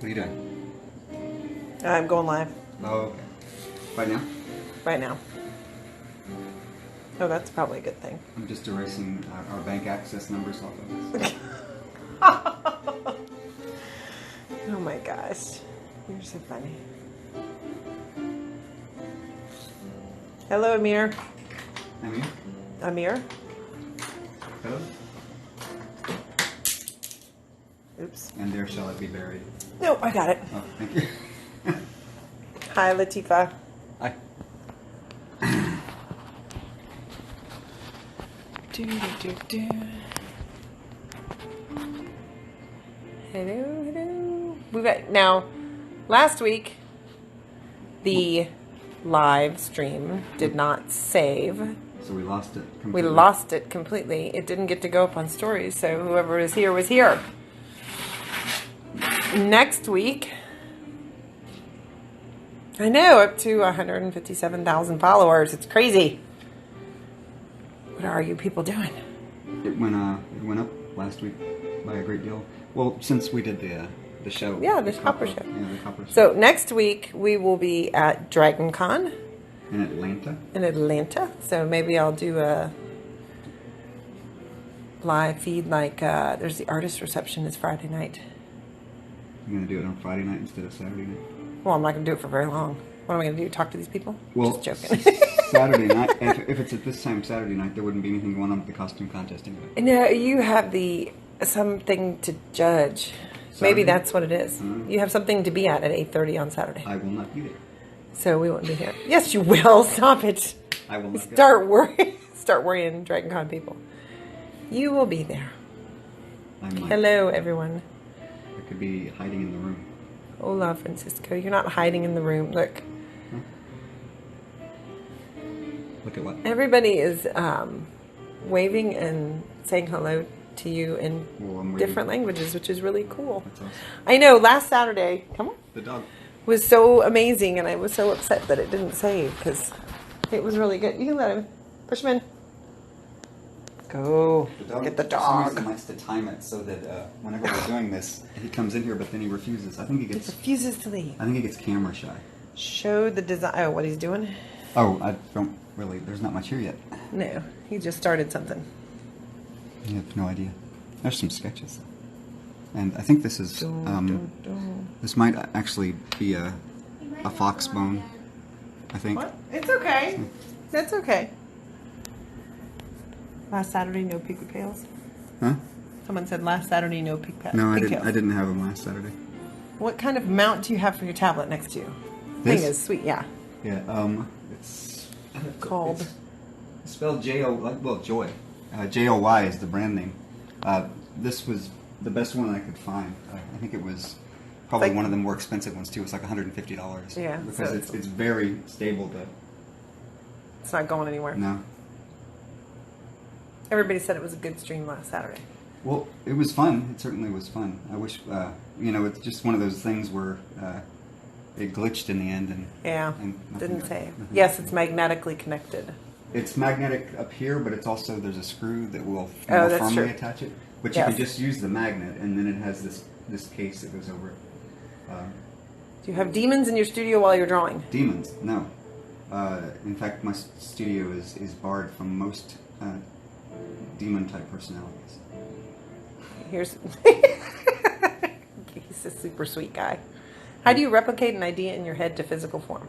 What are you doing? I'm going live. Oh, okay. Right now? Right now. Oh, that's probably a good thing. I'm just erasing our bank access numbers off of this. Oh my gosh. You're so funny. Hello, Amir. Amir? Amir? Hello? Oops. And there shall it be buried. No, I got it. Oh, thank you. Hi, Latifa. Hi. Hello, hello. We've got now. Last week, the live stream did not save. So we lost it completely. We lost it completely. It didn't get to go up on stories, so whoever was here was here. Next week, I know, up to 157,000 followers. It's crazy. What are you people doing? It went up last week by a great deal. Well, since we did the show. Yeah, the Copper Show. Yeah, the Copper Show. So next week we will be at Dragon Con In Atlanta. in Atlanta. So maybe I'll do a live feed like there's the artist reception is Friday night. I'm going to do it on Friday night instead of Saturday night. Well, I'm not going to do it for very long. What am I going to do? Talk to these people? Well, just joking. Saturday night. If it's at this time Saturday night, there wouldn't be anything going on with the costume contest anyway. No, you have something to judge. Saturday? Maybe that's what it is. You have something to be at 8:30 on Saturday. I will not be there. So we won't be here. Yes, you will. Stop it. I will not. Start worrying, Dragon Con people. You will be there. I might. Hello, everyone. I could be hiding in the room. Hola, Francisco. You're not hiding in the room. Look. Look at what? Everybody is waving and saying hello to you in different languages, which is really cool. That's awesome. I know, last Saturday, come on, The dog. was so amazing, and I was so upset that it didn't save, because it was really good. You can let him. Push him in. Go. Get the For some reason, dog. likes to time it so that whenever we're doing this, he comes in here, but then he refuses. I think he He gets. refuses to leave. I think he gets camera shy. Show the design. Oh, what he's doing? Oh, I don't really. There's not much here yet. No, he just started something. You have no idea. There's some sketches, and I think this is. This might actually be a fox bone. I think. What? It's okay. That's okay. Last Saturday, no pigtails. Huh? Someone said last Saturday, no pigtails. No, I didn't. I didn't have them last Saturday. What kind of mount do you have for your tablet next to you? This? Thing is sweet, yeah. Yeah. It's Called. It's spelled Joy. JOY is the brand name. This was the best one I could find. I think it was probably Like- one of the more expensive ones too. It's like $150. Yeah, Because so it's very stable to. It's not going anywhere. No. Everybody said it was a good stream last Saturday. Well, it was fun. It certainly was fun. I wish, it's just one of those things where it glitched in the end and. Yeah, and didn't say. nothing. Yes, it's magnetically connected. It's magnetic up here, but it's also there's a screw that will Oh, more that's firmly true. attach it. But Yes. you can just use the magnet, and then it has this case that goes over it. Do you have demons in your studio while you're drawing? Demons? No. In fact, my studio is barred from most demon-type personalities. Here's. He's a super sweet guy. How do you replicate an idea in your head to physical form?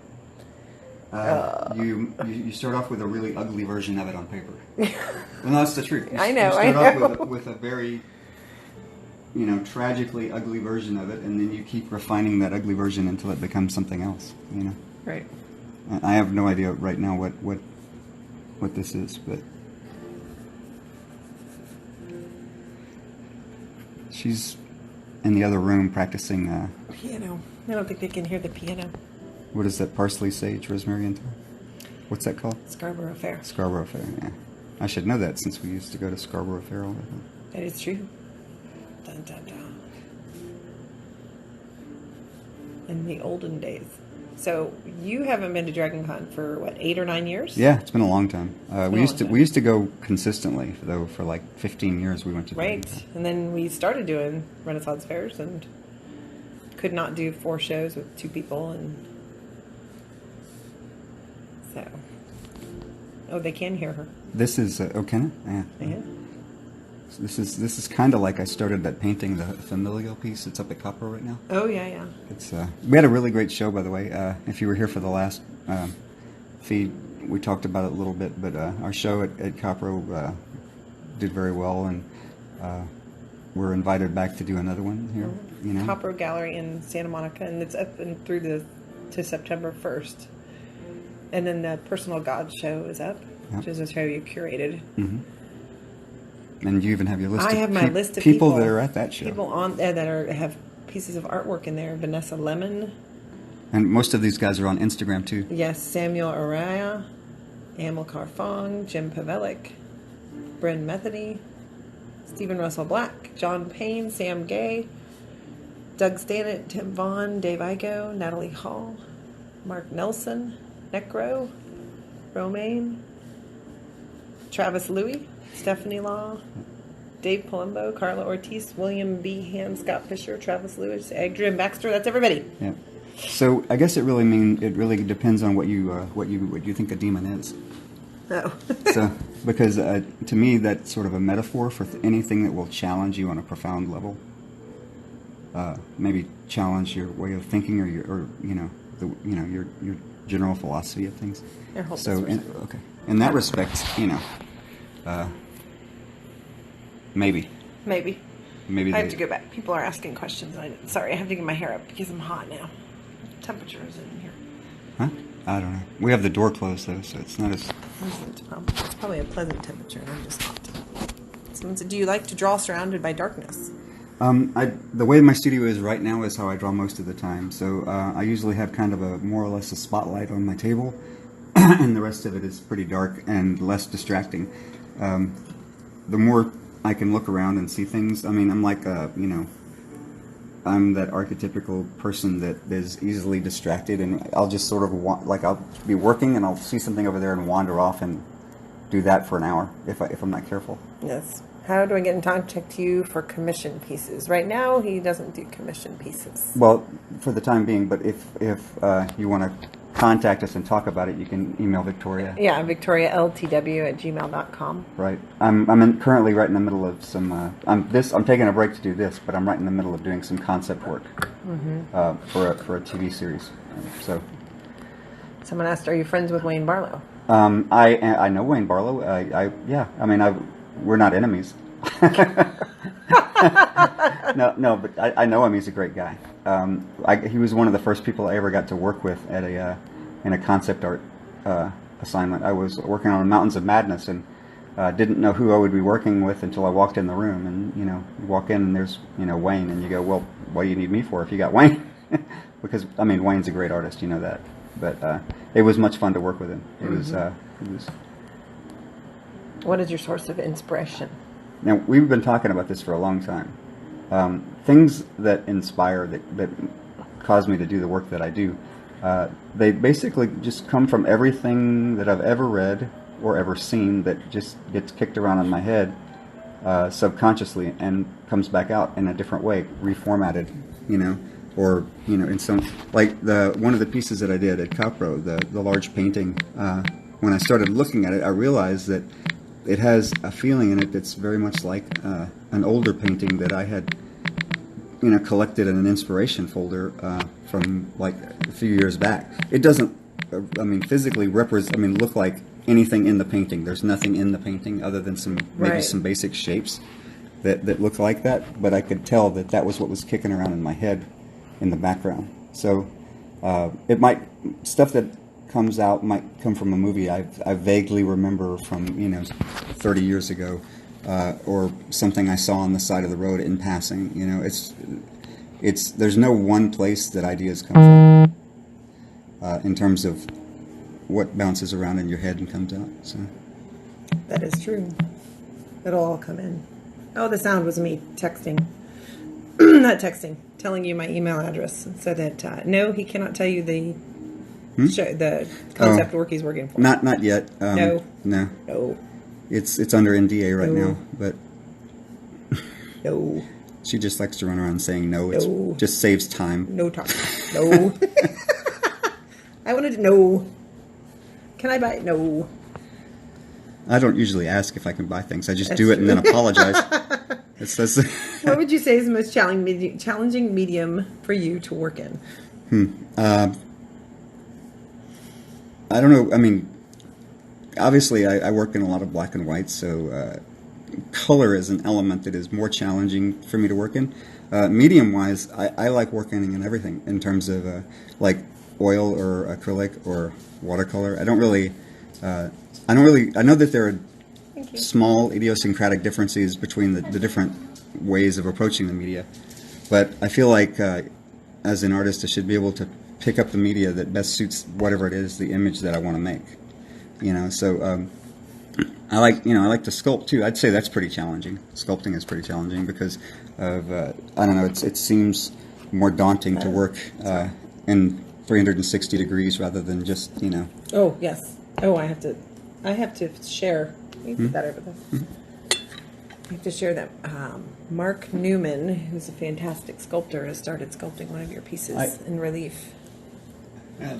You start off with a really ugly version of it on paper. Well, no, that's the truth. I know, You I start know. off with a very, tragically ugly version of it, and then you keep refining that ugly version until it becomes something else. Right. I have no idea right now what this is, but she's in the other room practicing. Piano. I don't think they can hear the piano. What is that? Parsley, sage, rosemary, and thyme? What's that called? Scarborough Fair. Scarborough Fair. Yeah, I should know that since we used to go to Scarborough Fair all the time. That is true. Dun, dun, dun. In the olden days. So you haven't been to Dragon Con for what, 8 or 9 years? Yeah, it's been a long time. been We a used long to time. we used to go consistently though for like 15 years. We went to Right. Dragon Con. And then we started doing Renaissance fairs and could not do 4 shows with 2 people, and so. Oh, they can hear her. This is can it? Yeah. Yeah. So this is kind of like I started that painting, the familial piece. It's up at Copper right now. Oh yeah. It's we had a really great show, by the way. If you were here for the last feed, we talked about it a little bit, but our show at Copper did very well, and we're invited back to do another one here. You know, Copper Gallery in Santa Monica, and it's up and through to September 1st. And then the Personal God show is up, which is a show you curated. Mm-hmm. And you even have your list. I of have my list of people that are at that show. People on there that have pieces of artwork in there. Vanessa Lemon. And most of these guys are on Instagram too. Yes, Samuel Araya, Amilcar Fong, Jim Pavelik, Bryn Metheny, Stephen Russell Black, John Payne, Sam Gay, Doug Stannett, Tim Vaughn, Dave Igo, Natalie Hall, Mark Nelson, Necro, Romaine, Travis Louie, Stephanie Law, Dave Palumbo, Carla Ortiz, William B. Hand, Scott Fisher, Travis Lewis, Adrian Baxter. That's everybody. Yeah. So I guess it really depends on what you think a demon is. Oh. So because to me that's sort of a metaphor for anything that will challenge you on a profound level. Maybe challenge your way of thinking or your general philosophy of things. So in that respect, maybe. I have to go back. People are asking questions. Sorry, I have to get my hair up because I'm hot now. Temperature is in here. Huh? I don't know. We have the door closed though, so it's not as pleasant. It's probably a pleasant temperature, and I'm just hot. Someone said, "Do you like to draw surrounded by darkness?" The way my studio is right now is how I draw most of the time. So I usually have kind of a more or less a spotlight on my table, and the rest of it is pretty dark and less distracting. The more I can look around and see things. I mean, I'm like I'm that archetypical person that is easily distracted, and I'll just sort of I'll be working and I'll see something over there and wander off and do that for an hour if I'm not careful. Yes. How do I get in contact with you for commission pieces? Right now, he doesn't do commission pieces. Well, for the time being, but if you want to contact us and talk about it, you can email Victoria. Yeah, victorialtw@gmail.com. Right. I'm currently right in the middle of some. I'm taking a break to do this, but I'm right in the middle of doing some concept work for a TV series. So. Someone asked, "Are you friends with Wayne Barlow?" I know Wayne Barlow. We're not enemies. No, but I know him. He's a great guy. He was one of the first people I ever got to work with at in a concept art assignment. I was working on Mountains of Madness and didn't know who I would be working with until I walked in the room. And you walk in and there's Wayne, and you go, well, what do you need me for if you got Wayne? Because Wayne's a great artist, you know that. But it was much fun to work with him. It was. What is your source of inspiration? Now, we've been talking about this for a long time. Things that inspire, that cause me to do the work that I do, they basically just come from everything that I've ever read or ever seen that just gets kicked around in my head subconsciously and comes back out in a different way, reformatted, or in some, like one of the pieces that I did at Capro, the large painting. When I started looking at it, I realized that it has a feeling in it that's very much like an older painting that I had, collected in an inspiration folder from like a few years back. It doesn't, physically look like anything in the painting. There's nothing in the painting other than some basic shapes that look like that. But I could tell that was what was kicking around in my head in the background. So stuff that comes out might come from a movie I vaguely remember from 30 years ago, or something I saw on the side of the road in passing. It's there's no one place that ideas come from in terms of what bounces around in your head and comes out. So that is true. It'll all come in. Oh, the sound was me texting. Not texting, telling you my email address so that no, he cannot tell you the concept work he's working for. Not yet. No. It's under NDA right now, but no. She just likes to run around saying no. No. It just saves time. No talk. No. I wanted to know. Can I buy it? No. I don't usually ask if I can buy things. I just That's do it true. and then apologize. That's What would you say is the most challenging medium for you to work in? I don't know. I mean, obviously, I work in a lot of black and white, so color is an element that is more challenging for me to work in. Medium-wise, I like working in everything in terms of like oil or acrylic or watercolor. I know that there are Thank you. small idiosyncratic differences between the different ways of approaching the media, but I feel like as an artist, I should be able to pick up the media that best suits whatever it is, the image that I want to make. So I like to sculpt too. I'd say that's pretty challenging. Sculpting is pretty challenging because of I don't know. It seems more daunting to work in 360 degrees rather than just Oh yes. Oh, I have to share. You put that over there. I have to share that Mark Newman, who's a fantastic sculptor, has started sculpting one of your pieces in relief. I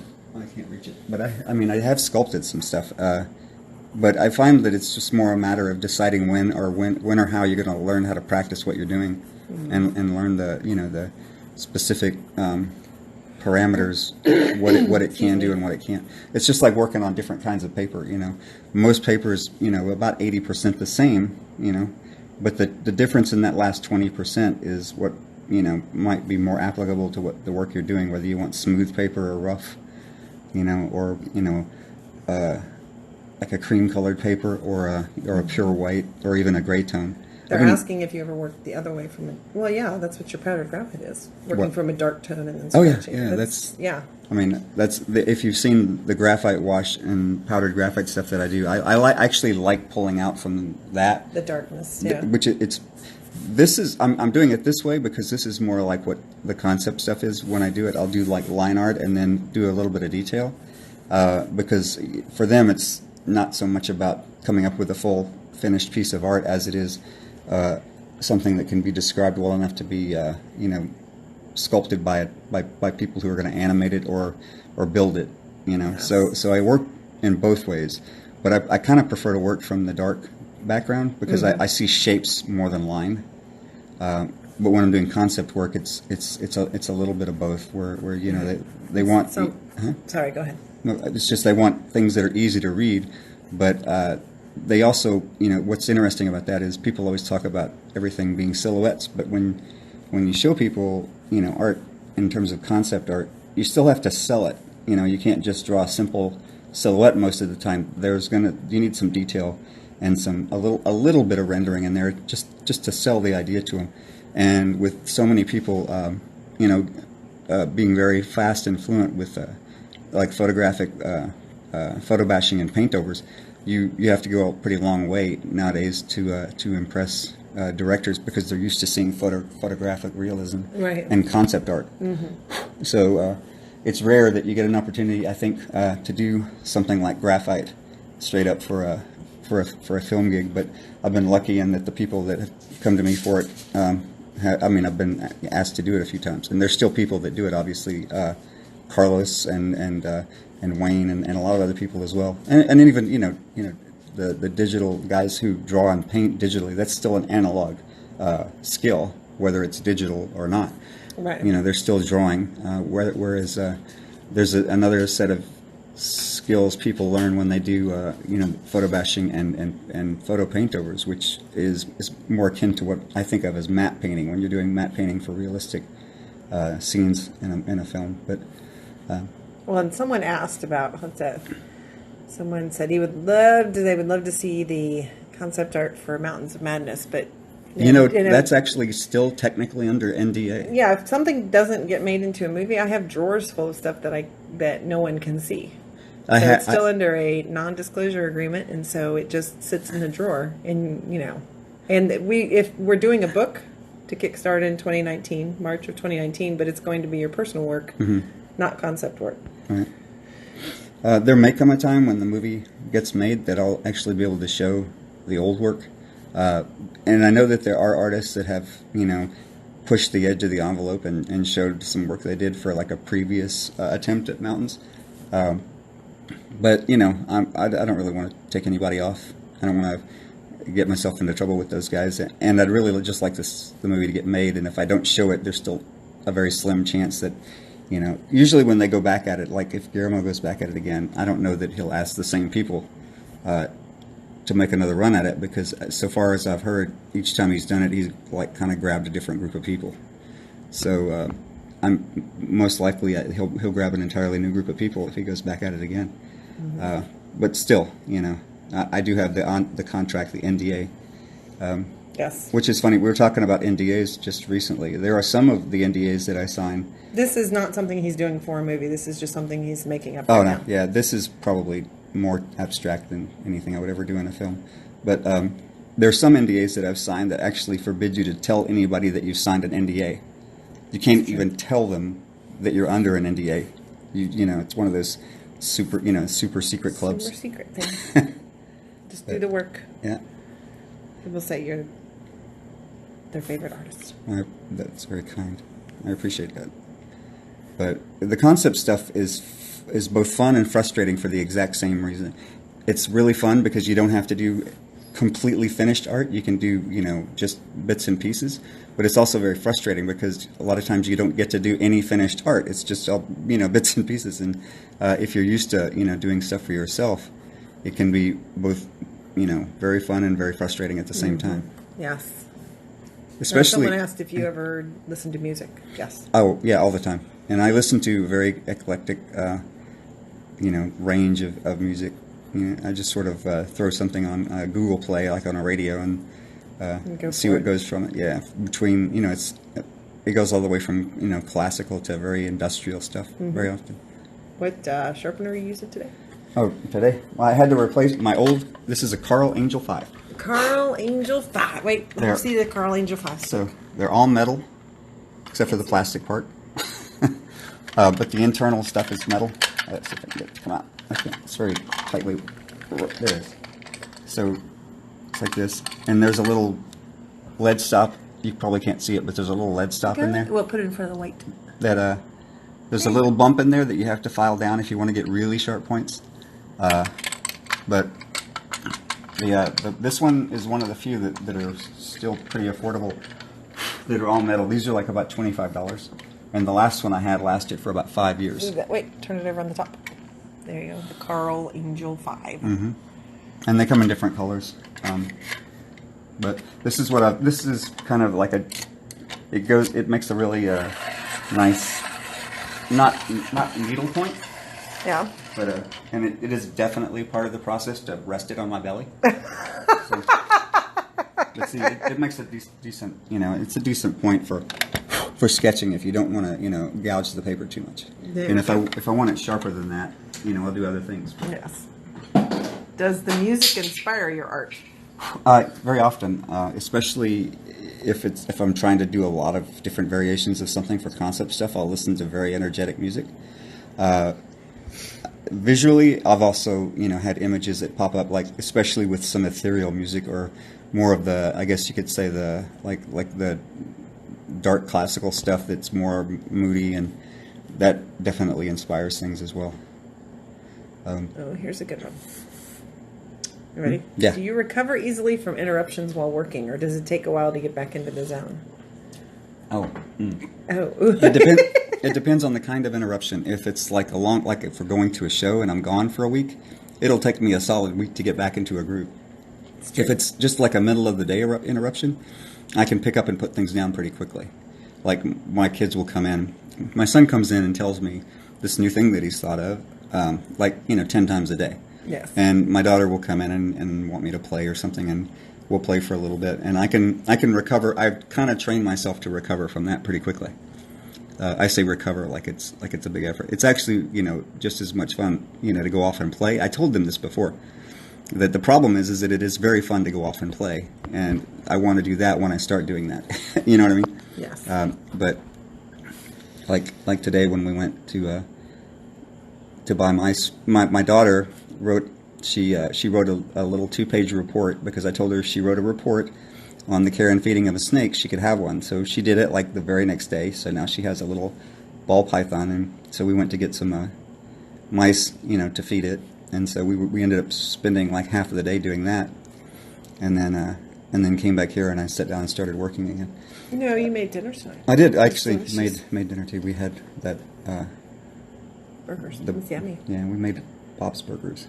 can't reach it, but I mean I have sculpted some stuff. But I find that it's just more a matter of deciding when or how you're going to learn how to practice what you're doing, and learn the specific parameters, what it can do and what it can't. It's just like working on different kinds of paper. Most papers about 80% the same. But the difference in that last 20% is what might be more applicable to what the work you're doing, whether you want smooth paper or rough, or like a cream-colored paper or a pure white or even a gray tone. They're asking if you ever worked the other way from it. Well, yeah, that's what your powdered graphite is. Working from a dark tone and then scratching. Oh yeah, that's yeah. I mean, if you've seen the graphite wash and powdered graphite stuff that I do, I actually like pulling out from that. The darkness, yeah. I'm doing it this way because this is more like what the concept stuff is. When I do it, I'll do like line art and then do a little bit of detail, because for them it's not so much about coming up with a full finished piece of art as it is something that can be described well enough to be sculpted by people who are going to animate it or build it. Yes. So I work in both ways, but I kind of prefer to work from the dark background because I see shapes more than line. But when I'm doing concept work, it's a little bit of both. Where they want. Sorry, go ahead. No, it's just they want things that are easy to read, but they also, what's interesting about that is people always talk about everything being silhouettes, but when you show people, art in terms of concept art, you still have to sell it. You can't just draw a simple silhouette most of the time. You need some detail and a little bit of rendering in there just to sell the idea to them. And with so many people, being very fast and fluent with like photographic photo bashing and paint overs, you have to go a pretty long way nowadays to impress directors because they're used to seeing photographic realism and concept art. Mm-hmm. So it's rare that you get an opportunity, I think, to do something like graphite straight up for a film gig. But I've been lucky in that the people that have come to me for it, I've been asked to do it a few times, and there's still people that do it. Obviously, Carlos and Wayne and a lot of other people as well, and even the digital guys who draw and paint digitally. That's still an analog skill, whether it's digital or not. Right. They're still drawing. Whereas there's another set of skills people learn when they do photo bashing and photo paint overs, which is more akin to what I think of as matte painting when you're doing matte painting for realistic scenes in a film. But well, and someone asked about what's that? Someone said they would love to see the concept art for Mountains of Madness, but that's actually still technically under NDA. Yeah, if something doesn't get made into a movie, I have drawers full of stuff that no one can see. So it's still under a non-disclosure agreement, and so it just sits in the drawer. And if we're doing a book to kickstart in 2019, March of 2019, but it's going to be your personal work, not concept work. Right. There may come a time when the movie gets made that I'll actually be able to show the old work. And I know that there are artists that have, pushed the edge of the envelope and showed some work they did for like a previous attempt at mountains. But I don't really want to take anybody off. I don't want to get myself into trouble with those guys, and I'd really just like the movie to get made. And if I don't show it, there's still a very slim chance that, usually when they go back at it, like if Guillermo goes back at it again, I don't know that he'll ask the same people to make another run at it, because so far as I've heard, each time he's done it, he's like kind of grabbed a different group of people. So I'm most likely he'll grab an entirely new group of people if he goes back at it again. Mm-hmm. But still, I do have the contract, the NDA. Yes. Which is funny. We were talking about NDAs just recently. There are some of the NDAs that I sign. This is not something he's doing for a movie. This is just something he's making up. Oh, right no. now. Yeah, this is probably more abstract than anything I would ever do in a film. But there are some NDAs that I've signed that actually forbid you to tell anybody that you've signed an NDA. You can't even tell them that you're under an NDA. It's one of those super secret clubs. Super secret thing. Just do the work. Yeah. People say you're their favorite artist. That's very kind. I appreciate that. But the concept stuff is both fun and frustrating for the exact same reason. It's really fun because you don't have to do completely finished art. You can do, just bits and pieces. But it's also very frustrating because a lot of times you don't get to do any finished art. It's just all, bits and pieces. And if you're used to, doing stuff for yourself, it can be both, very fun and very frustrating at the same time. Yes. Especially. Someone asked if you ever listen to music. Yes. Oh, yeah, all the time. And I listen to a very eclectic, range of music. I just sort of throw something on Google Play, like on a radio, and see what goes from it. Yeah, between it goes all the way from classical to very industrial stuff. Mm-hmm. Very often. What sharpener are you using today? Oh, today? Well, I had to replace my old. This is a Carl Angel 5. Carl Angel 5. Wait, let me see the Carl Angel 5. So they're all metal, except for the plastic part. But the internal stuff is metal. Let's see if I can get it to come out. Okay, it's very tightly. There it is. So it's like this, and there's a little lead stop. You probably can't see it, but there's a little lead stop in there. Well, put it in front of the white. That there's a little bump in there that you have to file down if you want to get really sharp points. But this one is one of the few that are still pretty affordable. That are all metal. These are like about $25, and the last one I had lasted for about 5 years. Wait, turn it over on the top. There you go, the Carl Angel 5. Mm-hmm. And they come in different colors. But this is this is kind of like it makes a really nice, not needle point. Yeah. But and it is definitely part of the process to rest it on my belly. So, but see, it makes a decent, it's a decent point for sketching if you don't want to, gouge the paper too much. Yeah. And if I want it sharper than that, I'll do other things. Yes. Does the music inspire your art? Very often, especially if I'm trying to do a lot of different variations of something for concept stuff. I'll listen to very energetic music. Visually, I've also had images that pop up, like especially with some ethereal music or more of the, I guess you could say the like the dark classical stuff that's more moody, and that definitely inspires things as well. Here's a good one. You ready? Yeah. Do you recover easily from interruptions while working, or does it take a while to get back into the zone? Oh. Oh. It depends on the kind of interruption. If it's like if we're going to a show and I'm gone for a week, it'll take me a solid week to get back into a groove. If it's just like a middle of the day interruption, I can pick up and put things down pretty quickly. Like my kids will come in. My son comes in and tells me this new thing that he's thought of, 10 times a day. Yes. And my daughter will come in and want me to play or something, and we'll play for a little bit, and I can recover. I've kind of trained myself to recover from that pretty quickly. I say recover like it's a big effort. It's actually just as much fun to go off and play. I told them this before, that the problem is that it is very fun to go off and play, and I want to do that when I start doing that. You know what I mean? Yes. But like today when we went to buy my daughter wrote. She wrote a little 2-page report because I told her if she wrote a report on the care and feeding of a snake, she could have one. So she did it like the very next day. So now she has a little ball python, and so we went to get some mice, to feed it. And so we ended up spending like half of the day doing that, and then came back here and I sat down and started working again. No, you made dinner tonight. I did. I actually made dinner too. We had that Burgers. It's yummy. Yeah, we made Bob's Burgers.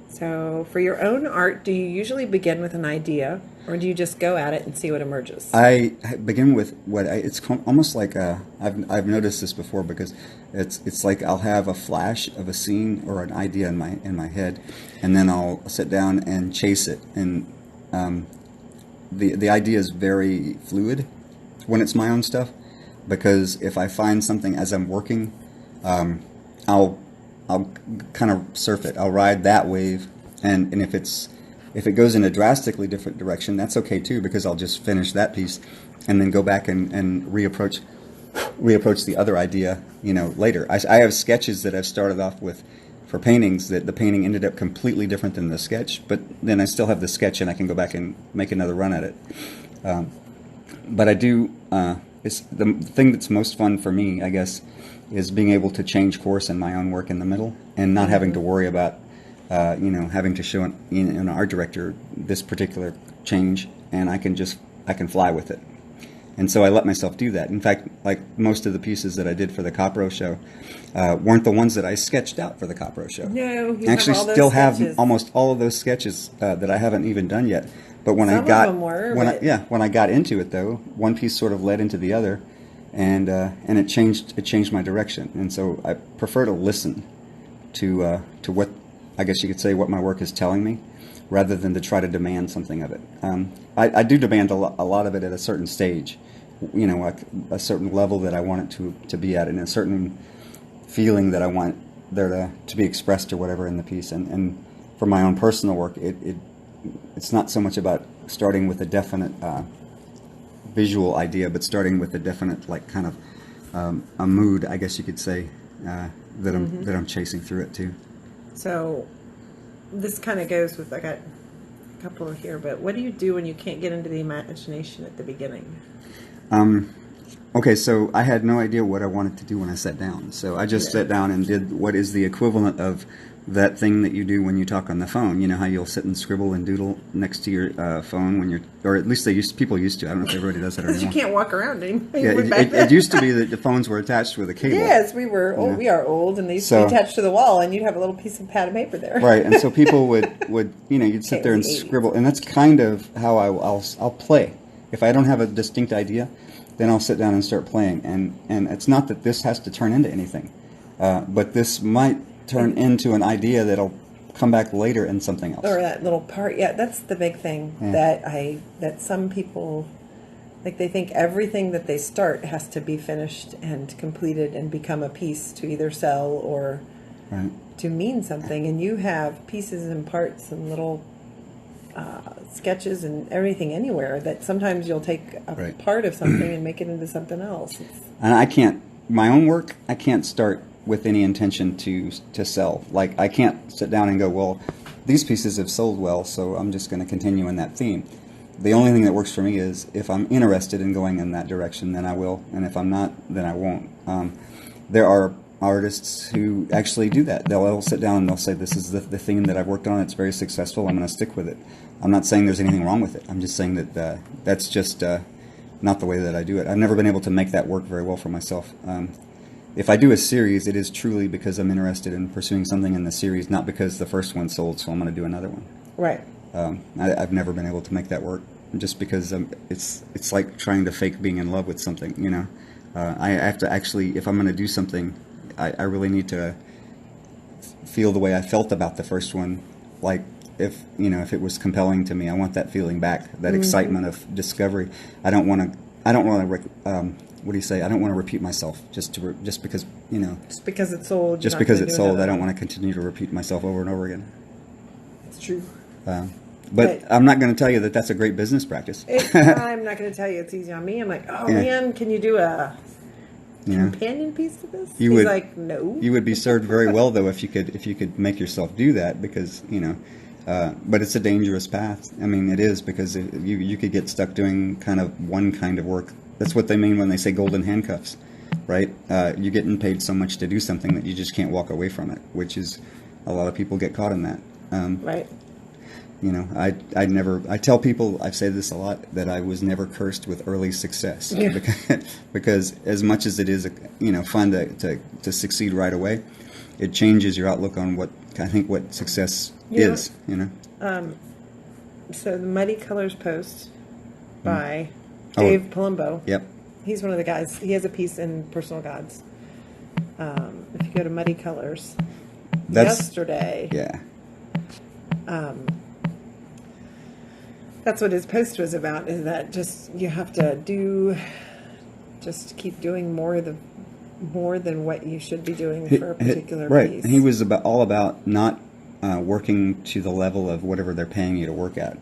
So, for your own art, do you usually begin with an idea, or do you just go at it and see what emerges? I begin with it's almost like I've noticed this before, because it's like I'll have a flash of a scene or an idea in my head, and then I'll sit down and chase it. And the idea is very fluid when it's my own stuff, because if I find something as I'm working, I'll kind of surf it. I'll ride that wave, and if it goes in a drastically different direction, that's okay too, because I'll just finish that piece and then go back and reapproach the other idea, later. I have sketches that I've started off with for paintings that the painting ended up completely different than the sketch, but then I still have the sketch and I can go back and make another run at it. But I do, it's the thing that's most fun for me, I guess, is being able to change course in my own work in the middle, and not having to worry about, having to show an art director this particular change, and I can fly with it. And so I let myself do that. In fact, like most of the pieces that I did for the Copro show weren't the ones that I sketched out for the Copro show. No, you actually have all those still sketches. have almost all of those sketches that I haven't even done yet. But when Some I got of them were, when I got into it, though, one piece sort of led into the other, and it changed my direction. And so I prefer to listen to what, I guess you could say, what my work is telling me, rather than to try to demand something of it. I do demand a lot of it at a certain stage, like a certain level that I want it to be at, and a certain feeling that I want there to be expressed or whatever in the piece. And for my own personal work, it's not so much about starting with a definite visual idea, but starting with a definite, like, kind of a mood, I guess you could say, that I'm chasing through it too. So this kind of goes with, I got a couple here, but what do you do when you can't get into the imagination at the beginning? Okay, so I had no idea what I wanted to do when I sat down. So I just sat down and did what is the equivalent of that thing that you do when you talk on the phone. You know how you'll sit and scribble and doodle next to your phone when you're, or at least people used to. I don't know if everybody does that anymore. Because you can't walk around anymore. Yeah, it used to be that the phones were attached with a cable. Yes, we were old. We are old, and they used to be attached to the wall, and you'd have a little piece of pad of paper there. Right, and so people would you'd sit there and scribble, and that's kind of how I'll play. If I don't have a distinct idea, then I'll sit down and start playing. And it's not that this has to turn into anything, but this might turn into an idea that'll come back later in something else. Or that little part. Yeah, that's the big thing that some people, like, they think everything that they start has to be finished and completed and become a piece to either sell or to mean something. And you have pieces and parts and little sketches and everything anywhere that sometimes you'll take a part of something and make it into something else. And my own work, I can't start with any intention to sell. Like, I can't sit down and go, well, these pieces have sold well, so I'm just going to continue in that theme. The only thing that works for me is if I'm interested in going in that direction, then I will, and if I'm not, then I won't. There are artists who actually do that. They'll sit down and they'll say, this is the theme that I've worked on, it's very successful, I'm going to stick with it. I'm not saying there's anything wrong with it. I'm just saying that that's just not the way that I do it. I've never been able to make that work very well for myself. If I do a series, it is truly because I'm interested in pursuing something in the series, not because the first one sold, so I'm going to do another one. Right. I've never been able to make that work, just because it's like trying to fake being in love with something, you know. I have to actually, if I'm going to do something, I really need to feel the way I felt about the first one. Like, if it was compelling to me, I want that feeling back, that excitement of discovery. I don't want to. What do you say? I don't want to repeat myself just because Just because it's sold. Just because it's sold, I don't want to continue to repeat myself over and over again. It's true. But I'm not going to tell you that that's a great business practice. I'm not going to tell you it's easy on me. I'm like, man, can you do a companion piece to this? He's like, no. You would be served very well, though, if you could make yourself do that, because But it's a dangerous path. I mean, it is, because you could get stuck doing kind of one kind of work. That's what they mean when they say golden handcuffs, right? You're getting paid so much to do something that you just can't walk away from it, which is, a lot of people get caught in that. Right. You know, I tell people, I say this a lot, that I was never cursed with early success. Yeah. Because as much as it is, fun to succeed right away, it changes your outlook on what success is, So the Muddy Colors post by Dave Palumbo. Yep. He's one of the guys. He has a piece in Personal Gods. If you go to Muddy Colors, yesterday. Yeah. That's what his post was about, is that just you have to keep doing more than what you should be doing for a particular piece. He was all about not working to the level of whatever they're paying you to work at.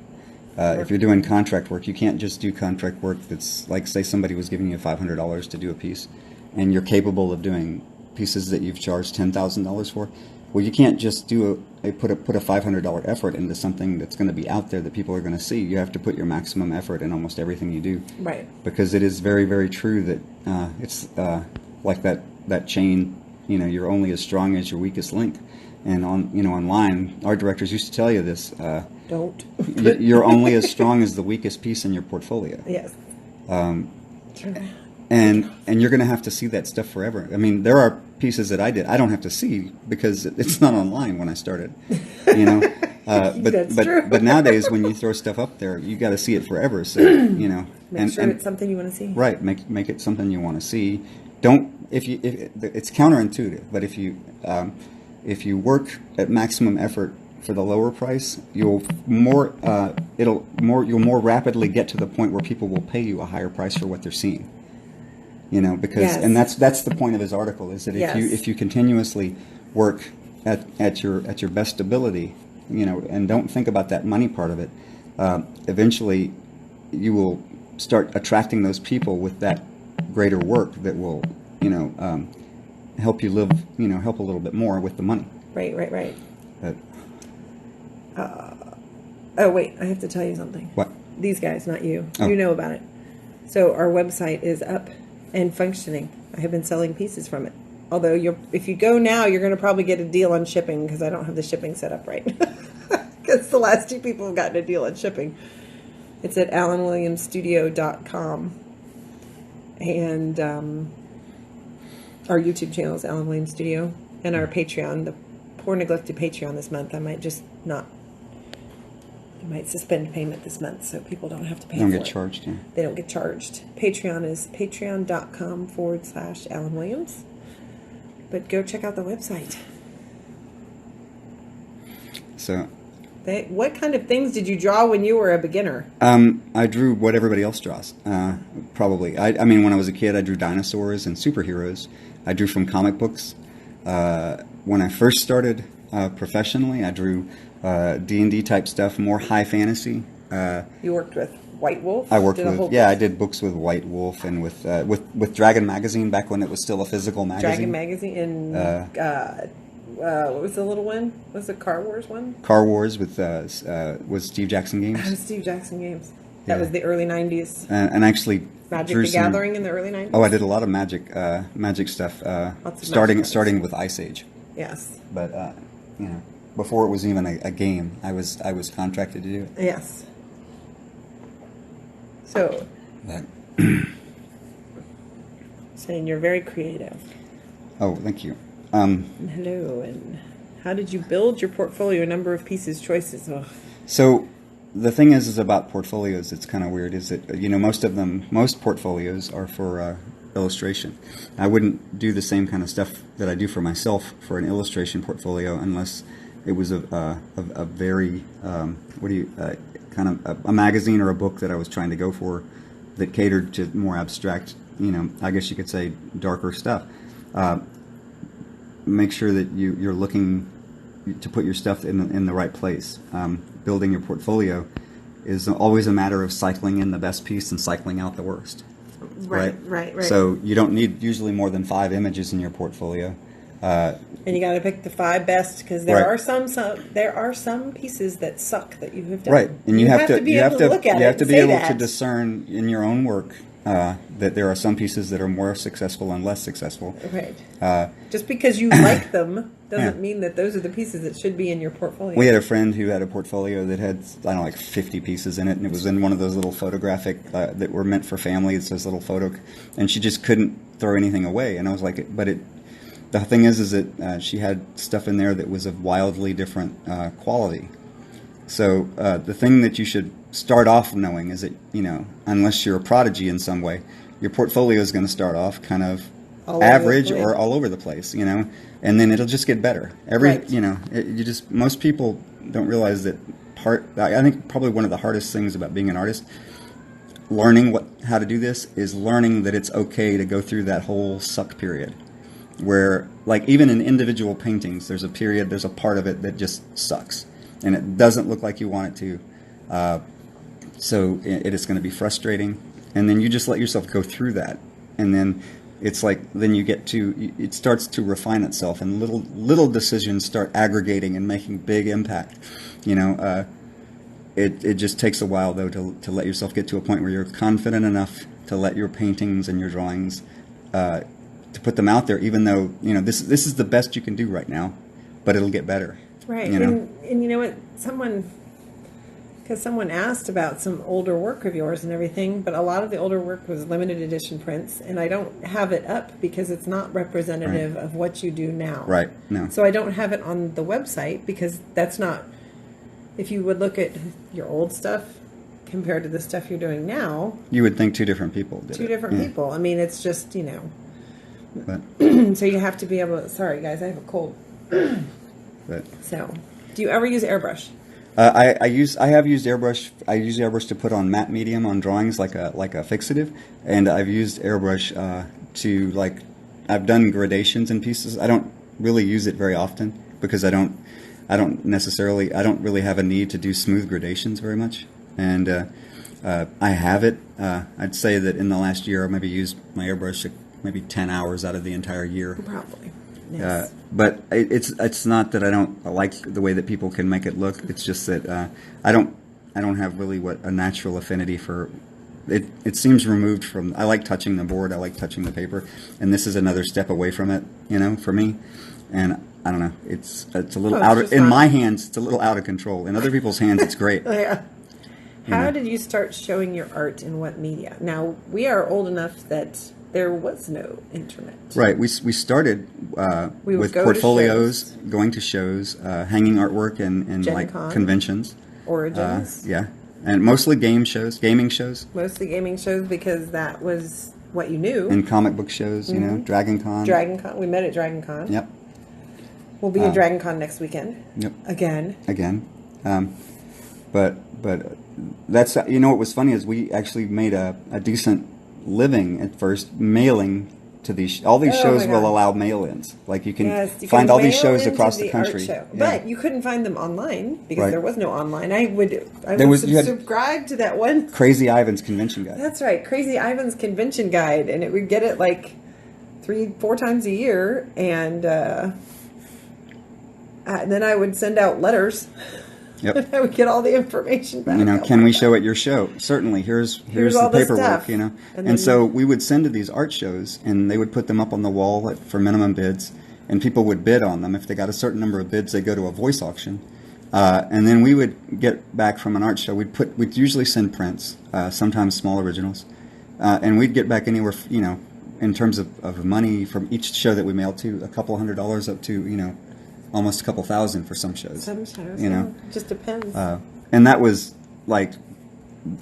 If you're doing contract work, you can't just do contract work that's like, say somebody was giving you $500 to do a piece, and you're capable of doing pieces that you've charged $10,000 for. Well, you can't just put a $500 effort into something that's going to be out there that people are going to see. You have to put your maximum effort in almost everything you do. Right. Because it is very, very true that it's like that chain. You're only as strong as your weakest link. And online, our directors used to tell you this. Don't. You're only as strong as the weakest piece in your portfolio. Yes. And you're going to have to see that stuff forever. I mean, there are pieces that I don't have to see because it's not online when I started. That's true. But nowadays, when you throw stuff up there, you got to see it forever. So Make sure it's something you want to see. Right. Make it something you want to see. Don't if it's counterintuitive, but if you work at maximum effort for the lower price, you'll more rapidly get to the point where people will pay you a higher price for what they're seeing. Because yes. And that's the point of his article, is that if you continuously work at your best ability, and don't think about that money part of it, eventually you will start attracting those people with that greater work that will help you live, help a little bit more with the money. Right. But, oh wait, I have to tell you something. What? These guys, not you. Oh. You know about it. So our website is up and functioning. I have been selling pieces from it. Although if you go now, you're going to probably get a deal on shipping, because I don't have the shipping set up right. Because the last two people have gotten a deal on shipping. It's at AlanWilliamsStudio.com. And our YouTube channel is Alan Williams Studio. And our Patreon, the poor neglected Patreon this month, I might suspend payment this month so people don't have to pay for it. They don't get charged, yeah. They don't get charged. Patreon is patreon.com/Alan Williams. But go check out the website. So, what kind of things did you draw when you were a beginner? I drew what everybody else draws, probably. I mean, when I was a kid, I drew dinosaurs and superheroes. I drew from comic books. When I first started professionally, I drew D&D type stuff, more high fantasy. You worked with White Wolf? I did books with White Wolf and with Dragon Magazine back when it was still a physical magazine. Dragon Magazine and what was the little one? Was it Car Wars one? Car Wars with Steve Jackson Games. Steve Jackson Games. That was the early 90s. And actually Magic the Gathering in the early 90s? Oh, I did a lot of magic stuff, starting with Ice Age. Yes. But, before it was even a game, I was contracted to do it. Yes. So, saying you're very creative. Oh, thank you. Hello, and how did you build your portfolio? Number of pieces, choices. Ugh. So, the thing is about portfolios. It's kind of weird. Is that most portfolios are for illustration. I wouldn't do the same kind of stuff that I do for myself for an illustration portfolio unless it was a very kind of a magazine or a book that I was trying to go for that catered to more abstract, I guess you could say darker stuff. Make sure that you're looking to put your stuff in the right place. Building your portfolio is always a matter of cycling in the best piece and cycling out the worst. Right. So you don't need usually more than 5 images in your portfolio. And you got to pick the 5 best, because there Right. are some pieces that suck that you have done. Right, and you have to be able to look at you it have to and be say able to that. discern in your own work that there are some pieces that are more successful and less successful. Right. Just because you like them doesn't Yeah. mean that those are the pieces that should be in your portfolio. We had a friend who had a portfolio that had, I don't know, like 50 pieces in it, and it was in one of those little photographic that were meant for family. It's this little photo, and she just couldn't throw anything away. And I was like, but it. The thing is that she had stuff in there that was of wildly different quality. So the thing that you should start off knowing is that, unless you're a prodigy in some way, your portfolio is going to start off kind of average or all over the place, and then it'll just get better. Right. Most people don't realize that I think probably one of the hardest things about being an artist, learning how to do this, is learning that it's okay to go through that whole suck period. Where, like, even in individual paintings, there's a part of it that just sucks. And it doesn't look like you want it to. So it is going to be frustrating. And then you just let yourself go through that. And then it's like, then it starts to refine itself, and little decisions start aggregating and making big impact. It just takes a while, though, to let yourself get to a point where you're confident enough to let your paintings and your drawings, to put them out there, even though, this is the best you can do right now, but it'll get better. Right. And you know what? Someone asked about some older work of yours and everything, but a lot of the older work was limited edition prints, and I don't have it up because it's not representative of what you do now. Right. No. So I don't have it on the website, because that's not, if you would look at your old stuff compared to the stuff you're doing now, you would think two different people did it. Two different people. I mean, it's just, But, so you have to be able to, sorry guys, I have a cold. but So, do you ever use airbrush? I have used airbrush. I use airbrush to put on matte medium on drawings, like a fixative, and I've used airbrush to, I've done gradations in pieces. I don't really use it very often because I don't really have a need to do smooth gradations very much. And I have it. I'd say that in the last year I maybe used my airbrush maybe 10 hours out of the entire year. Probably. Yes. But it's not that I don't like the way that people can make it look. It's just that I don't have really a natural affinity for it. It seems removed from. I like touching the board. I like touching the paper, and this is another step away from it. For me, and I don't know. It's a little in my hands. It's a little out of control. In other people's hands, it's great. Yeah. How did you start showing your art in what media? Now, we are old enough that there was no internet. Right. We started with portfolios, going to shows, hanging artwork, and like conventions. Origins. Yeah. And mostly gaming shows. Mostly gaming shows, because that was what you knew. And comic book shows, Dragon Con. Dragon Con. We met at Dragon Con. Yep. We'll be at Dragon Con next weekend. Yep. Again. But that's, what was funny is we actually made a decent living at first mailing to these. All these shows will allow mail-ins. Like you can find all these shows across the country. Yeah. But you couldn't find them online because there was no online. I would subscribe to that one. Crazy Ivan's Convention Guide. That's right, Crazy Ivan's Convention Guide, and it would get it like 3-4 times a year, and then I would send out letters. Yep. I would get all the information back. Can we show at your show? Certainly. Here's the paperwork, stuff. And so we would send to these art shows, and they would put them up on the wall for minimum bids, and people would bid on them. If they got a certain number of bids, they'd go to a voice auction. And then we would get back from an art show. We'd usually send prints, sometimes small originals. And we'd get back anywhere, in terms of money from each show that we mailed to, a couple $100 up to, almost a couple thousand for some shows. Some shows, it just depends. And that was like,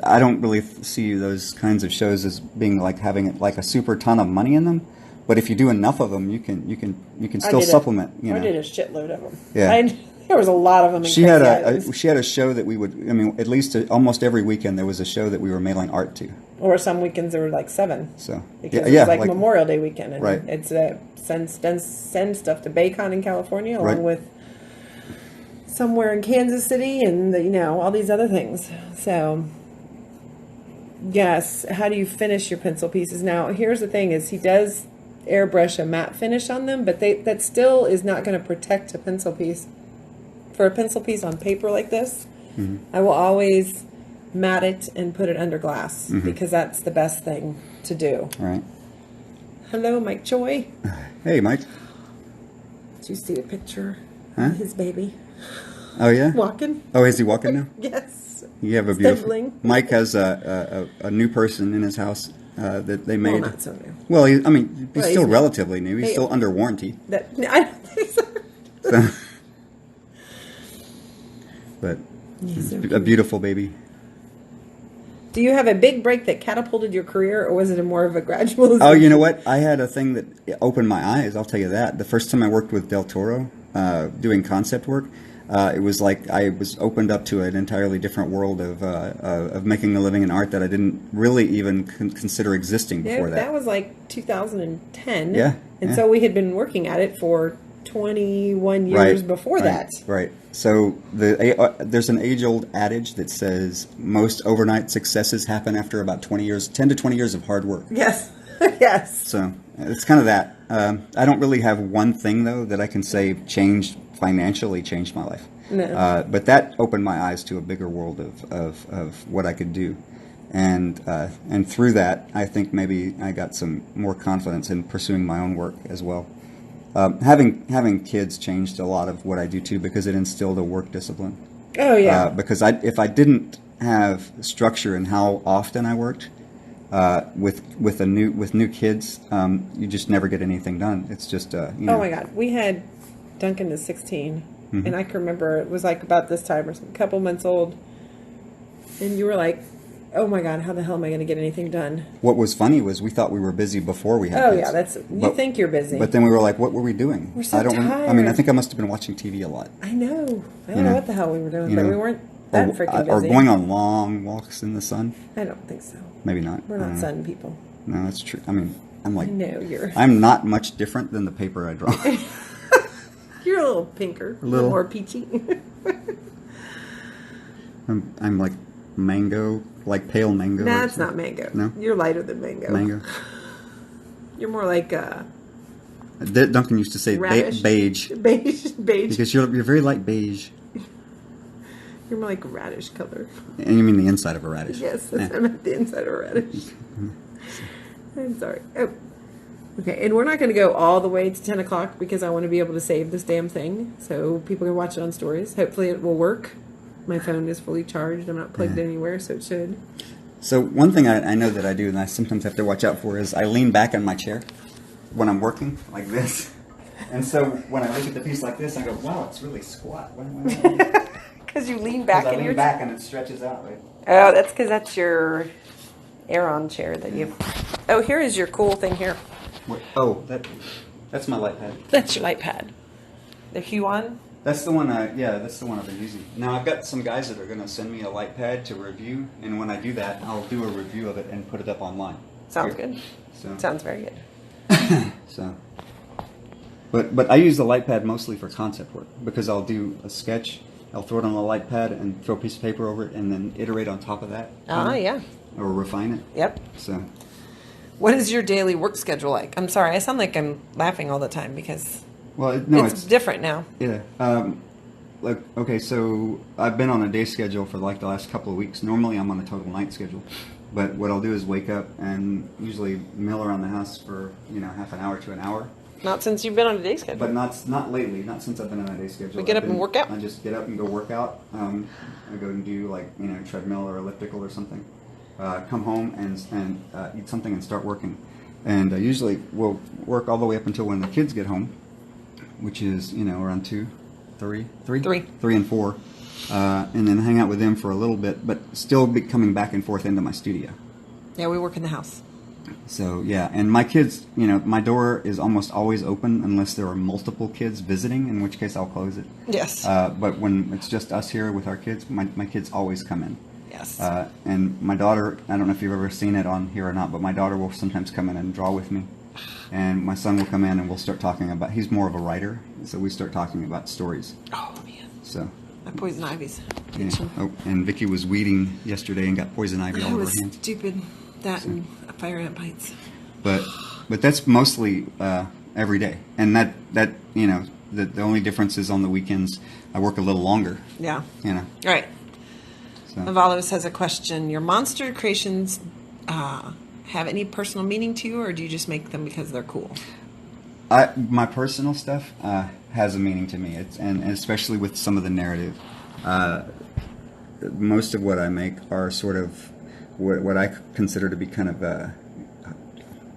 I don't really see those kinds of shows as being like having like a super ton of money in them. But if you do enough of them, you can still supplement. I did a shitload of them. Yeah. There was a lot of them. She had a show that we would. I mean, at least almost every weekend there was a show that we were mailing art to. Or some weekends there were like 7. So because it was like Memorial Day weekend, and right. It's send stuff to Baycon in California, along with somewhere in Kansas City, and all these other things. So yes, how do you finish your pencil pieces? Now here's the thing: is he does airbrush a matte finish on them, but that still is not going to protect a pencil piece. For a pencil piece on paper like this, I will always matte it and put it under glass because that's the best thing to do. All right. Hello, Mike Choi. Hey, Mike. Did you see a picture Huh? of his baby Oh, yeah? walking? Oh, is he walking now? Yes. You have a beautiful... Stumbling. Mike has a new person in his house that they made. Well, not so new. Well, he's still he's relatively new. He's Hey. still under warranty. I don't think so. So, but He's so a cute. beautiful baby. Do you have a big break that catapulted your career, or was it a more of a gradual? Oh, you know what? I had a thing that opened my eyes. I'll tell you that. The first time I worked with Del Toro, doing concept work, it was like I was opened up to an entirely different world of making a living in art that I didn't really even consider existing before Yeah, that. that was like 2010. Yeah, And yeah. so we had been working at it for 21 years before that. Right. So there's an age-old adage that says most overnight successes happen after about 20 years, 10 to 20 years of hard work. Yes. Yes. So it's kind of that. I don't really have one thing, though, that I can say financially changed my life. No. But that opened my eyes to a bigger world of what I could do. And through that, I think maybe I got some more confidence in pursuing my own work as well. Having kids changed a lot of what I do too, because it instilled a work discipline. Oh, yeah. Because if I didn't have structure in how often I worked with new kids, you just never get anything done. It's just Oh, my God. We had Duncan is 16, and I can remember it was like about this time or something, a couple months old, and you were like, oh my God, how the hell am I going to get anything done? What was funny was we thought we were busy before we had Oh, kids. yeah, you think you're busy. But then we were like, what were we doing? We're so I mean, tired. I think I must have been watching TV a lot. I know. I don't know what the hell we were doing, but we weren't or, that freaking busy. or going on long walks in the sun. I don't think so. Maybe not. We're not sun people. No, that's true. I mean, I'm like, I know you're. I'm not much different than the paper I draw. You're a little pinker, a little. little more peachy. I'm like mango, like pale mango. Nah, or it's not mango. No? You're lighter than mango. Mango. You're more like Duncan used to say radish. beige. Beige. Because you're very light beige. You're more like radish color. And you mean the inside of a radish. Yes, that's I meant the inside of a radish. I'm sorry. Oh. Okay, and we're not going to go all the way to 10 o'clock because I want to be able to save this damn thing so people can watch it on stories. Hopefully it will work. My phone is fully charged. I'm not plugged anywhere, so it should. So one thing I know that I do and I sometimes have to watch out for is I lean back in my chair when I'm working like this. And so when I look at the piece like this, I go, wow, it's really squat. Because you lean back I in lean your back and it stretches out. Right? Oh, that's because that's your Aeron chair that you. Oh, here is your cool thing here. Wait, oh, that's my light pad. That's your light pad. The Huon. That's the one. That's the one I've been using. Now I've got some guys that are going to send me a light pad to review, and when I do that, I'll do a review of it and put it up online. Sounds good. So, Sounds very good. so, but I use the light pad mostly for concept work because I'll do a sketch, I'll throw it on the light pad and throw a piece of paper over it, and then iterate on top of that. Yeah. Or refine it. Yep. So. What is your daily work schedule like? I'm sorry, I sound like I'm laughing all the time because it's different now. Yeah. Okay, so I've been on a day schedule for like the last couple of weeks. Normally I'm on a total night schedule. But what I'll do is wake up and usually mill around the house for, half an hour to an hour. Not since you've been on a day schedule. But not lately, not since I've been on a day schedule. We get up and work out? I just get up and go work out. I go and do treadmill or elliptical or something. Come home and eat something and start working. And usually we'll work all the way up until when the kids get home, which is, around 3 and 4. And then hang out with them for a little bit, but still be coming back and forth into my studio. Yeah, we work in the house. So, yeah, and my kids, my door is almost always open unless there are multiple kids visiting, in which case I'll close it. Yes. But when it's just us here with our kids, my kids always come in. Yes. And my daughter, I don't know if you've ever seen it on here or not, but my daughter will sometimes come in and draw with me. And my son will come in and we'll start talking about, he's more of a writer, so we start talking about stories. Oh, man. So. My poison ivy's. Yeah. Oh, and Vicky was weeding yesterday and got poison ivy all over her hands. Stupid. That and fire ant bites. But but that's mostly every day, and that the only difference is on the weekends I work a little longer. Yeah. All right. So. Avalos has a question. Your monster creations have any personal meaning to you, or do you just make them because they're cool? My personal stuff has a meaning to me, and especially with some of the narrative. Most of what I make are sort of what I consider to be kind of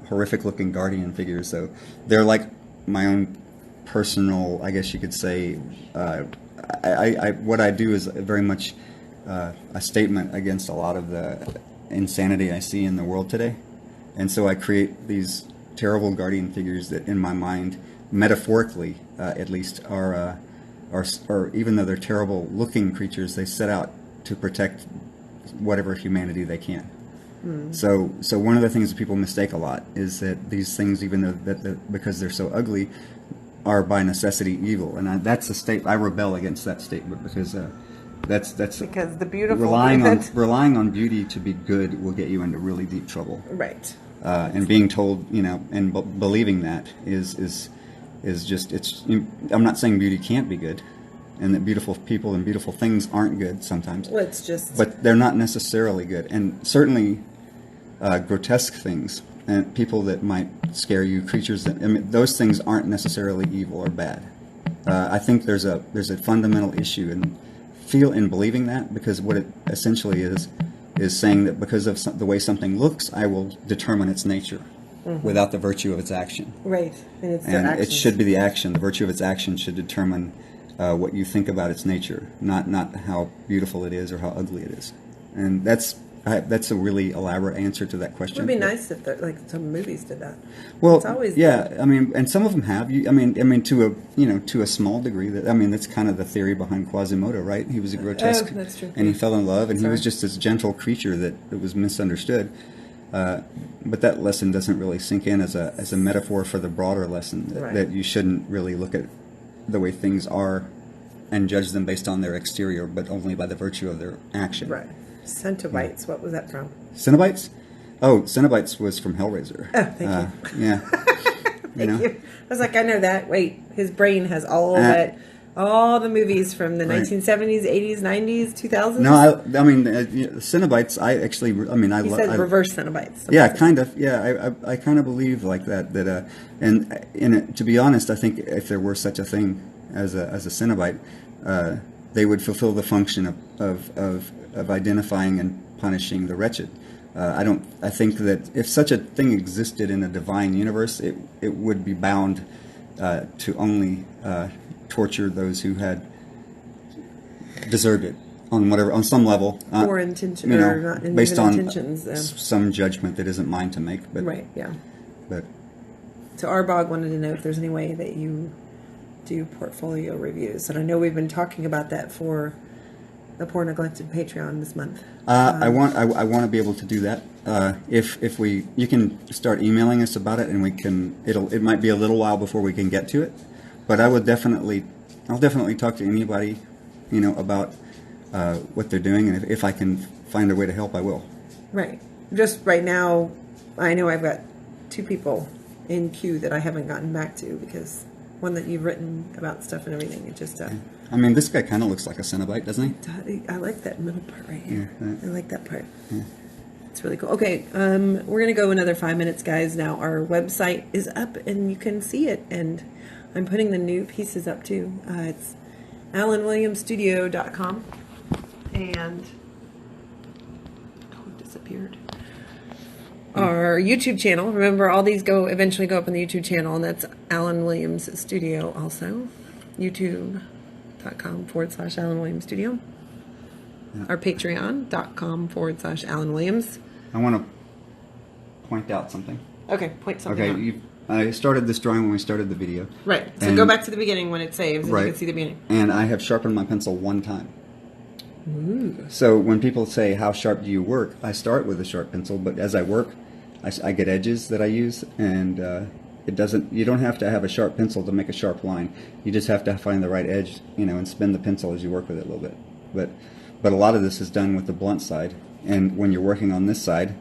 horrific-looking guardian figures. So they're like my own personal, I guess you could say. What I do is very much a statement against a lot of the insanity I see in the world today, and so I create these terrible guardian figures that, in my mind, metaphorically at least, are even though they're terrible-looking creatures, they set out to protect whatever humanity they can. So one of the things that people mistake a lot is that these things, even though because they're so ugly, are by necessity evil, and that's a state I rebel against that statement, because that's because the beautiful relying on beauty to be good will get you into really deep trouble. Right. And being told, and believing that is just I'm not saying beauty can't be good, and that beautiful people and beautiful things aren't good sometimes. Well, it's just, but they're not necessarily good, and certainly grotesque things and people that might scare you, creatures that those things aren't necessarily evil or bad. I think there's a fundamental issue in believing that, because what it essentially is saying that because of the way something looks, I will determine its nature without the virtue of its action. Right, and it should be the action. The virtue of its action should determine what you think about its nature, not how beautiful it is or how ugly it is. And that's a really elaborate answer to that question. It would be nice if some movies did that. Well, it's always and some of them have. To a small degree. That's kind of the theory behind Quasimodo, right? He was a grotesque, that's true. And he fell in love, and he was just this gentle creature that was misunderstood. But that lesson doesn't really sink in as a metaphor for the broader lesson that you shouldn't really look at the way things are and judge them based on their exterior, but only by the virtue of their action. Right. Cenobites, what was that from? Cenobites? Oh, Cenobites was from Hellraiser. Oh, thank you. Yeah. Thank you. I was like, I know that. Wait, his brain has all the movies from the 1970s, 80s, 90s, 2000s. No, Cenobites. He said reverse Cenobites. Yeah, kind of. Yeah, I kind of believe like that. And to be honest, I think if there were such a thing as a Cenobite, they would fulfill the function of identifying and punishing the wretched. I think that if such a thing existed in a divine universe, it would be bound to only torture those who had deserved it on some level, or intention, or not based on intentions, some judgment that isn't mine to make. But, right. Yeah. But so Arbog wanted to know if there's any way that you do portfolio reviews, and I know we've been talking about that for the Poor Neglected Patreon this month. I want to be able to do that. You can start emailing us about it, and it might be a little while before we can get to it, but I'll definitely talk to anybody, about what they're doing, and if I can find a way to help, I will. Right. Just right now, I know I've got 2 people in queue that I haven't gotten back to, because one that you've written about stuff and everything, it just this guy kind of looks like a Cenobite, doesn't he? I like that middle part right here. Yeah, right. I like that part. Yeah. It's really cool. Okay, we're going to go another 5 minutes, guys. Now, our website is up, and you can see it, and I'm putting the new pieces up, too. It's alanwilliamsstudio.com, and it disappeared. Our YouTube channel. Remember, all these eventually go up on the YouTube channel, and that's Alan Williams Studio also. YouTube.com/Alan Williams Studio. Yeah. Our Patreon.com/Alan Williams. I want to point out something. Okay, point something out. I started this drawing when we started the video. Right. So go back to the beginning when it saves, and you can see the beginning. And I have sharpened my pencil 1 time. Ooh. So when people say, how sharp do you work? I start with a sharp pencil, but as I work, I get edges that I use, and you don't have to have a sharp pencil to make a sharp line. You just have to find the right edge, and spin the pencil as you work with it a little bit. But a lot of this is done with the blunt side, and when you're working on this side,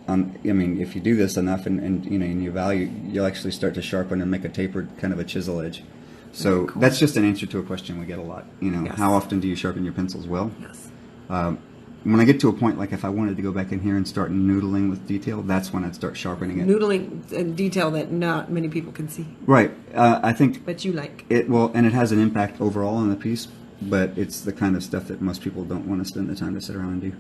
I mean, if you do this enough and you know, and you value, you'll actually start to sharpen and make a tapered kind of a chisel edge. So Cool. that's just an answer to a question we get a lot. You know, Yes. how often do you sharpen your pencils? Well, Yes. when I get to a point, like if I wanted to go back in here and start noodling with detail, that's when I'd start sharpening it. Noodling in detail that not many people can see, Right. I think but you like. it will, and it has an impact overall on the piece, but it's the kind of stuff that most people don't want to spend the time to sit around and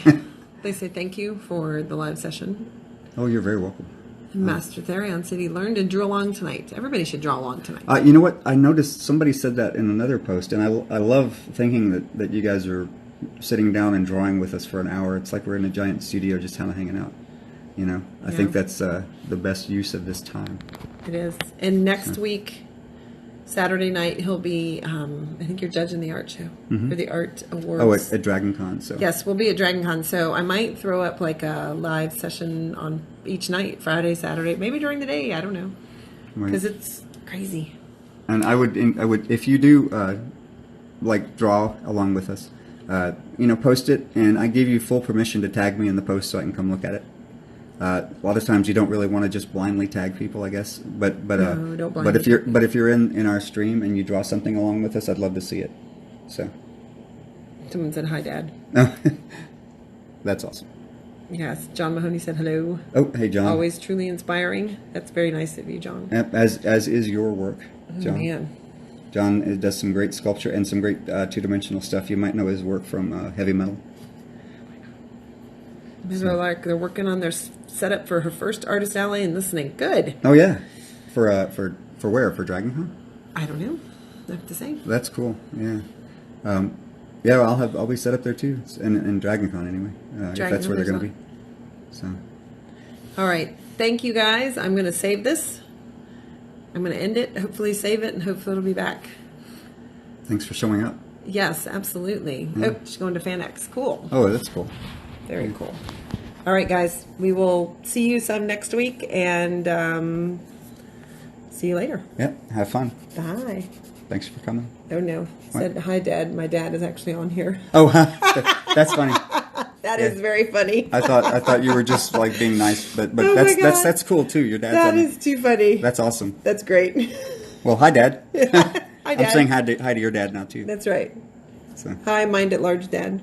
do. They say thank you for the live session. Oh, you're very welcome. Master Therion said he learned and drew along tonight. Everybody should draw along tonight. You know what? I noticed somebody said that in another post, and I love thinking that you guys are sitting down and drawing with us for an hour. It's like we're in a giant studio just kind of hanging out. You know, I think that's the best use of this time. It is. And next week, Saturday night, he'll be, I think you're judging the art show for the art awards. Oh, at Dragon Con. So Yes, we'll be at Dragon Con. So I might throw up like a live session on each night, Friday, Saturday, maybe during the day. I don't know. Because it's crazy. And I would, if you do, like draw along with us, you know, post it, and I give you full permission to tag me in the post so I can come look at it. A lot of times you don't really want to just blindly tag people, I guess. But No, don't but blindly if you're in our stream and you draw something along with us, I'd love to see it. So Someone said hi, Dad. that's awesome. Yes, John Mahoney said hello. Oh, hey John. Always truly inspiring. That's very nice of you, John. Yep, as is your work, John. Oh, man. John does some great sculpture and some great two-dimensional stuff. You might know his work from Heavy Metal. They're like they're working on their setup for her first artist alley and listening. Good. Oh yeah, for where? For Dragon Con? I don't know. I have to say. That's cool. Yeah, yeah. Well, I'll be set up there too, in Dragon Con anyway. If that's where they're going to be. So. All right. Thank you guys. I'm going to save this. I'm going to end it. Hopefully save it, and hopefully it'll be back. Thanks for showing up. Yes, absolutely. Oh, she's going to FanX. Cool. Oh, that's cool. Very cool. All right, guys. We will see you some next week, and see you later. Yep. Have fun. Bye. Thanks for coming. Oh, no. Said, hi, Dad. My dad is actually on here. Oh, that's funny. That is very funny. I thought you were just like being nice, but Oh my God. that's cool too. Your dad's That on. is too funny. That's awesome. That's great. Well, hi, Dad. Hi, I'm Dad. saying hi to your dad now too. That's right. So. Hi, mind at large, Dad.